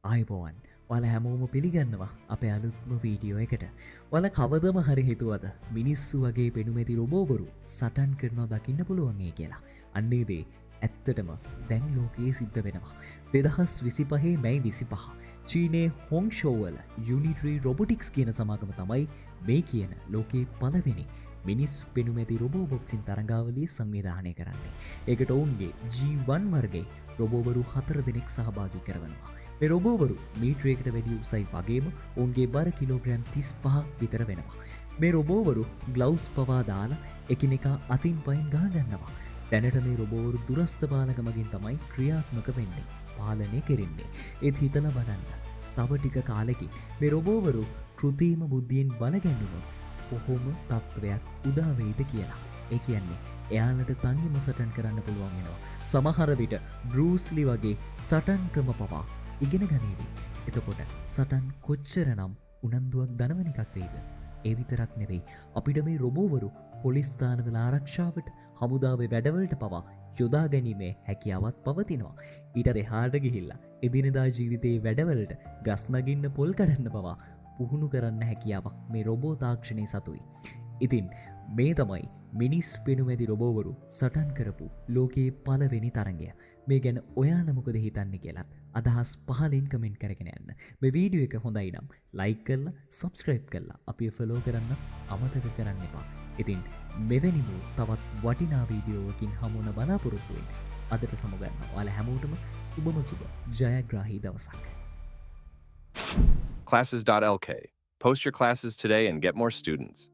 ආයිබෝවන් ඔයාල හැමෝම පිළිගන්නවා අපේ අලුත්ම වීඩියෝ එකට. ඔයාල කවදම හරි හිතුවද මිනිස්සු වගේ පෙනුමැති රොබෝවරු සටන් කරනවා දකින්න පුළුවන්ගේ කියලා. අන්නේ දේ ඇත්තටම දැන් ලෝකයේ සිද්ධ වෙනවා. 2025 මැයි 25 චීනයේ හොංෂෝවල යුනිටරි රොබොටික්ස් කියන සමාගම තමයි මේ කියන ලෝකයේ පළවෙනි මිනිස් පෙනුමැති රොබෝ බොක්සින් තරඟාවලිය සංවිධානය කරන්නේ. ඒකට ඔවුන්ගේ G1 වර්ගයේ රොබෝවරු 4 දෙනෙක් සහභාගී කරවනවා. මේ රොබෝවරු මීටරයකට වැඩි උසයි වගේම ඔවුන්ගේ බර කිලෝග්‍රෑම් 35ක් විතර වෙනවා. මේ රොබෝවරු ග්ලව්ස් පවා දාලා එකිනෙකා අතින් පයින් ගහගන්නවා. දැනට මේ රොබෝවරු දුරස්ථ පාලක මගින් තමයි ක්‍රියාත්මක වෙන්නේ, පාලනය කෙරෙන්නේ. ඒත් හිතලා බලන්න. තව ටික කාලෙකින් මේ රොබෝවරු කෘත්‍රිම බුද්ධියෙන් බලගැන්වුණොත් කොහොම තත්ත්වයක් උදා වෙයිද කියලා. ඒ කියන්නේ එයාලට තනියම සටන් කරන්න පුළුවන් වෙනවා. සමහර විට බෲස්ලි වගේ සටන් ක්‍රම පවා ඉගෙන ගනීවි. එතකොට සටන් කොච්චරනම් උනන්දුවක් දනවන එකක් වෙයිද? ඒ විතරක් නෙවෙයි, අපිට මේ රොබෝවරු පොලිස් ස්ථානවල ආරක්ෂාවට, හමුදාවේ වැඩවලට පවා යොදා ගැනීමේ හැකියාවක් පවතිනවා. ඊට එහාට ගිහිල්ලා එදිනෙදා ජීවිතයේ වැඩවලට ගස් නගින්න, පොල් කඩන්න පවා පුහුණු කරන්න හැකියාවක් මේ රොබෝ තාක්ෂණය සතුයි. ඉතින් මේ තමයි මිනිස් පෙනුමැති රොබෝවරු සටන් කරපු ලෝකයේ පළවෙනි තරඟය. මේ ගැන ඔයාලා මොකද හිතන්නේ කියලාත් අදහස් පහලින් කමෙන්ට් කරගෙන යන්න. මේ වීඩියෝ එක හොඳයි නම් ලයික් කරලා, සබ්ස්ක්‍රයිබ් කරලා අපිව ෆලෝ කරන්න අමතක කරන්න එපා. ඉතින් මෙවැනිම තවත් වටිනා වීඩියෝවකින් හමු වෙන බලාපොරොත්තු වෙන්න. අදට සමුගන්න. ඔයාලා හැමෝටම සුබම සුබ ජයග්‍රාහී දවසක්. Classes.lk. Post your classes today and get more students.